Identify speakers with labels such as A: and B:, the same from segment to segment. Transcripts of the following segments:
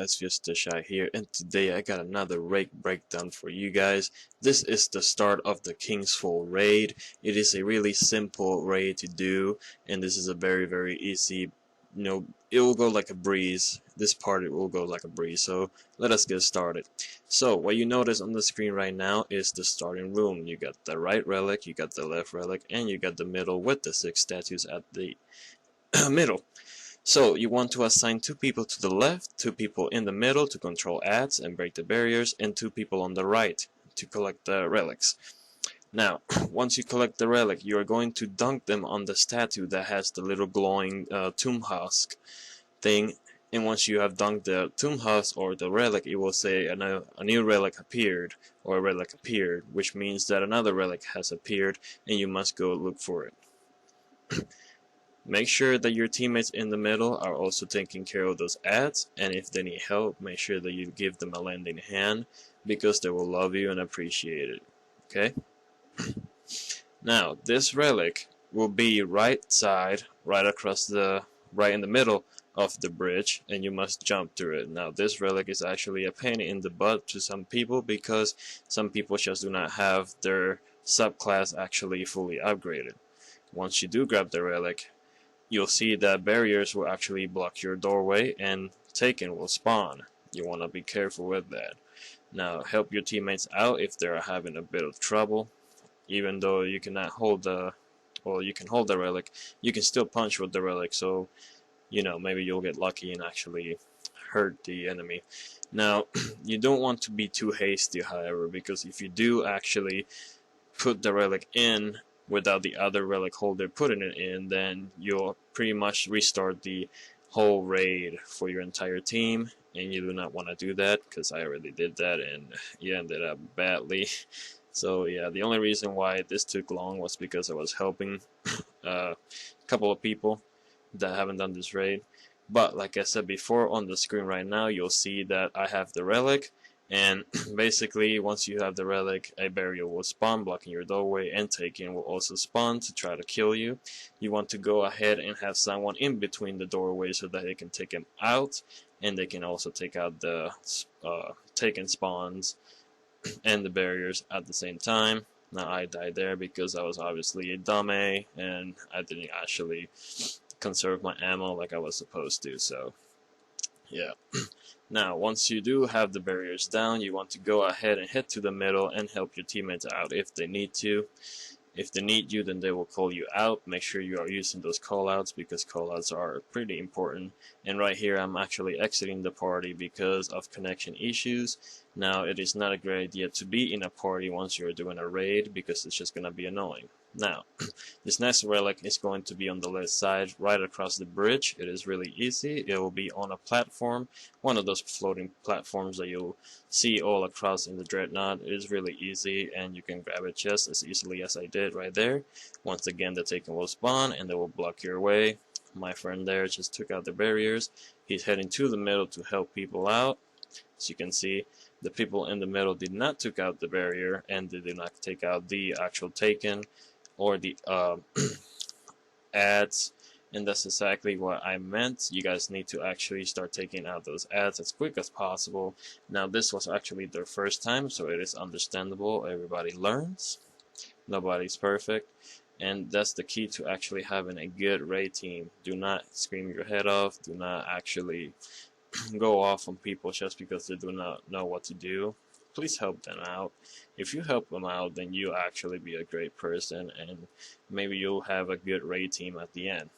A: guys, Fiesta Shy here, and today I got another raid breakdown for you guys. This is the start of the King's Fall raid. It is a really simple raid to do, and this is a very easy, it will go like a breeze. This part it will go like a breeze, so let us get started. So what you notice on the screen right now is the starting room. You got the right relic, you got the left relic, and you got the middle with the 6 statues at the middle. So you want to assign 2 people to the left, 2 people in the middle to control ads and break the barriers, and 2 people on the right to collect the relics. Now, once you collect the relic, you are going to dunk them on the statue that has the little glowing tomb husk thing. And once you have dunked the tomb husk or the relic, it will say a new relic appeared, or a relic appeared, which means that another relic has appeared and you must go look for it. Make sure that your teammates in the middle are also taking care of those ads, and if they need help, make sure that you give them a lending hand, because they will love you and appreciate it. Okay? Now, this relic will be right side, right in the middle of the bridge, and you must jump through it. Now, this relic is actually a pain in the butt to some people, because some people just do not have their subclass actually fully upgraded. Once you do grab the relic, you'll see that barriers will actually block your doorway and Taken will spawn. You want to be careful with that. Now, help your teammates out if they're having a bit of trouble. Even though you cannot hold you can hold the relic, you can still punch with the relic, so maybe you'll get lucky and actually hurt the enemy. Now, you don't want to be too hasty, however, because if you do actually put the relic in without the other relic holder putting it in, then you'll pretty much restart the whole raid for your entire team, and you do not want to do that, because I already did that and it ended up badly. So yeah, the only reason why this took long was because I was helping a couple of people that haven't done this raid. But like I said before, on the screen right now you'll see that I have the relic. And basically, once you have the relic, a barrier will spawn blocking your doorway, and Taken will also spawn to try to kill you. You want to go ahead and have someone in between the doorway so that they can take him out, and they can also take out the Taken spawns and the barriers at the same time. Now, I died there because I was obviously a dummy, and I didn't actually conserve my ammo like I was supposed to, so yeah. Now, once you do have the barriers down, you want to go ahead and head to the middle and help your teammates out if they need to. If they need you, then they will call you out. Make sure you are using those callouts, because callouts are pretty important. And right here, I'm actually exiting the party because of connection issues. Now, it is not a great idea to be in a party once you're doing a raid, because it's just going to be annoying. Now, this next relic is going to be on the left side, right across the bridge. It is really easy. It will be on a platform, one of those floating platforms that you'll see all across in the Dreadnought. It is really easy, and you can grab it just as easily as I did right there. Once again, the Taken will spawn, and they will block your way. My friend there just took out the barriers. He's heading to the middle to help people out. As you can see, the people in the middle did not take out the barrier, and they did not take out the actual Taken or the ads, and that's exactly what I meant. You guys need to actually start taking out those ads as quick as possible. Now, this was actually their first time, so it is understandable. Everybody learns. Nobody's perfect, and that's the key to actually having a good raid team. Do not scream your head off. Do not actually go off on people just because they do not know what to do. Please help them out. If you help them out, then you'll actually be a great person, and maybe you'll have a good raid team at the end.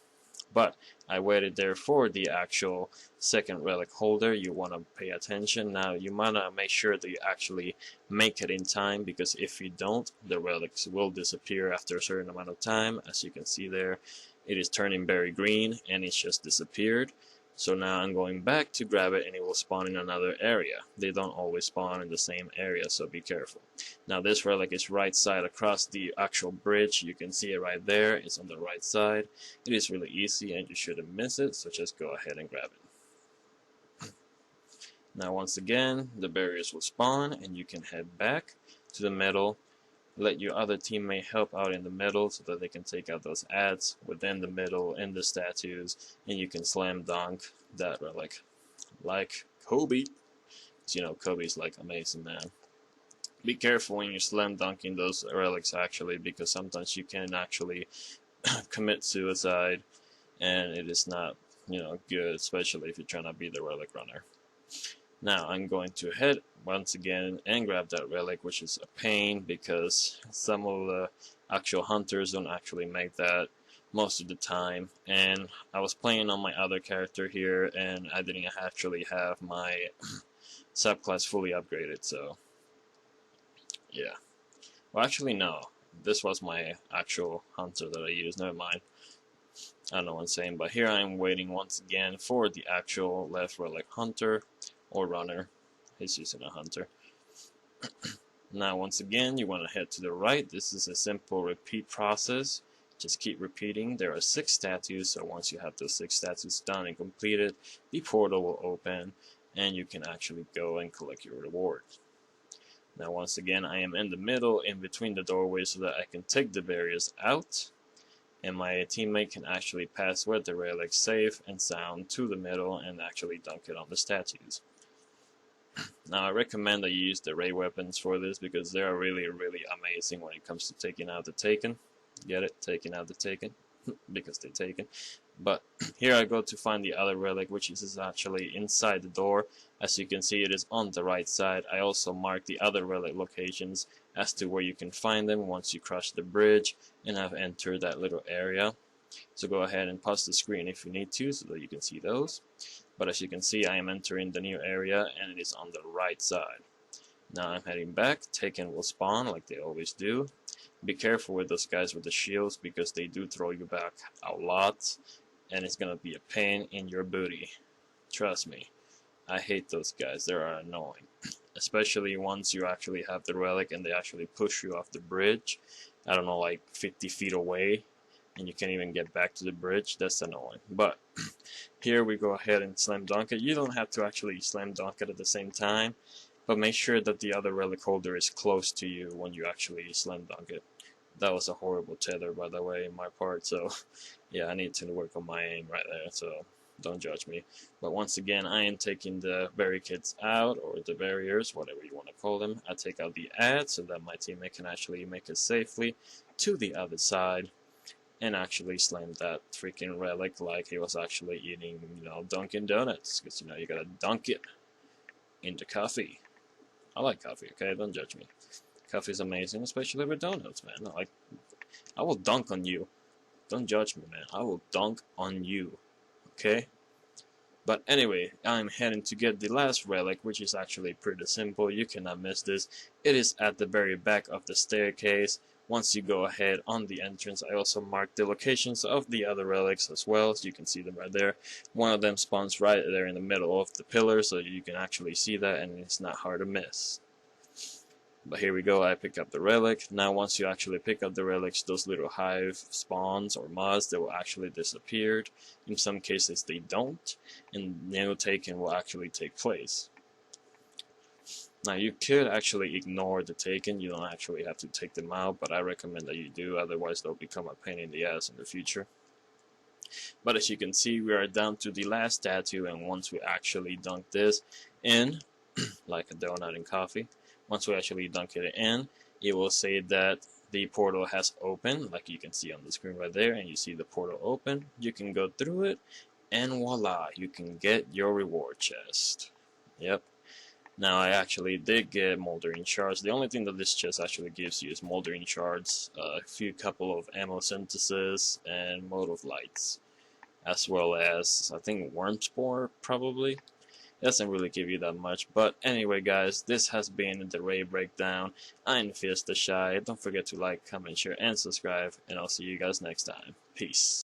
A: But I waited there for the actual second relic holder. You want to pay attention. Now, you want to make sure that you actually make it in time, because if you don't, the relics will disappear after a certain amount of time. As you can see there, it is turning berry green, and it's just disappeared. So now I'm going back to grab it, and it will spawn in another area. They don't always spawn in the same area, so be careful. Now, this relic is right side across the actual bridge. You can see it right there. It's on the right side. It is really easy, and you shouldn't miss it, so just go ahead and grab it. Now, once again, the barriers will spawn, and you can head back to the middle. Let your other teammate help out in the middle so that they can take out those ads within the middle in the statues, and you can slam dunk that relic like Kobe. You know, Kobe's like amazing, man. Be careful when you're slam dunking those relics actually, because sometimes you can actually commit suicide, and it is not, you know, good, especially if you're trying to be the relic runner. Now I'm going to head once again and grab that relic, which is a pain because some of the actual hunters don't actually make that most of the time, and I was playing on my other character here and I didn't actually have my subclass fully upgraded, so yeah. Well, actually no, this was my actual hunter that I used, never mind. I don't know what I'm saying, but here I am waiting once again for the actual left relic hunter or runner. He's using a hunter. Now once again you want to head to the right. This is a simple repeat process. Just keep repeating. There are 6 statues, so once you have those 6 statues done and completed, the portal will open and you can actually go and collect your reward. Now once again I am in the middle in between the doorways so that I can take the barriers out, and my teammate can actually pass with the relic safe and sound to the middle and actually dunk it on the statues. Now I recommend that you use the ray weapons for this because they are really amazing when it comes to taking out the Taken. Get it? Taking out the Taken? Because they're taken. But here I go to find the other relic, which is actually inside the door. As you can see, it is on the right side. I also marked the other relic locations as to where you can find them once you cross the bridge and have entered that little area. So go ahead and pause the screen if you need to so that you can see those. But as you can see, I am entering the new area and it is on the right side. Now I'm heading back. Taken will spawn like they always do. Be careful with those guys with the shields because they do throw you back a lot, and it's gonna be a pain in your booty. Trust me, I hate those guys. They are annoying, especially once you actually have the relic and they actually push you off the bridge. I don't know, like 50 feet away, and you can't even get back to the bridge. That's annoying. But here we go ahead and slam dunk it. You don't have to actually slam dunk it at the same time, but make sure that the other relic holder is close to you when you actually slam dunk it. That was a horrible tether, by the way, in my part, so yeah, I need to work on my aim right there, so don't judge me. But once again, I am taking the barricades out, or the barriers, whatever you want to call them. I take out the ad so that my teammate can actually make it safely to the other side and actually slam that freaking relic like he was actually eating, you know, Dunkin' Donuts, because, you know, you gotta dunk it into coffee. I like coffee, okay? Don't judge me. Coffee is amazing, especially with donuts, man. I will dunk on you. Don't judge me, man. I will dunk on you, okay? But anyway, I'm heading to get the last relic, which is actually pretty simple. You cannot miss this. It is at the very back of the staircase. Once you go ahead on the entrance, I also marked the locations of the other relics as well, so you can see them right there. One of them spawns right there in the middle of the pillar, so you can actually see that, and it's not hard to miss. But here we go, I pick up the relic. Now once you actually pick up the relics, those little hive spawns or mods, they will actually disappear. In some cases they don't, and no Taken will actually take place. Now you could actually ignore the Taken, you don't actually have to take them out, but I recommend that you do, otherwise they'll become a pain in the ass in the future. But as you can see, we are down to the last statue, and once we actually dunk this in, like a donut and coffee, once we actually dunk it in, it will say that the portal has opened, like you can see on the screen right there, and you see the portal open. You can go through it, and voila, you can get your reward chest. Yep. Now I actually did get Moldering Shards. The only thing that this chest actually gives you is Moldering Shards, a couple of ammo synthesis, and Mode of Lights, as well as, I think, Worm Spore, probably. Doesn't really give you that much, but anyway guys, this has been the Raid Breakdown. I'm Fierce the Shy. Don't forget to like, comment, share, and subscribe, and I'll see you guys next time. Peace.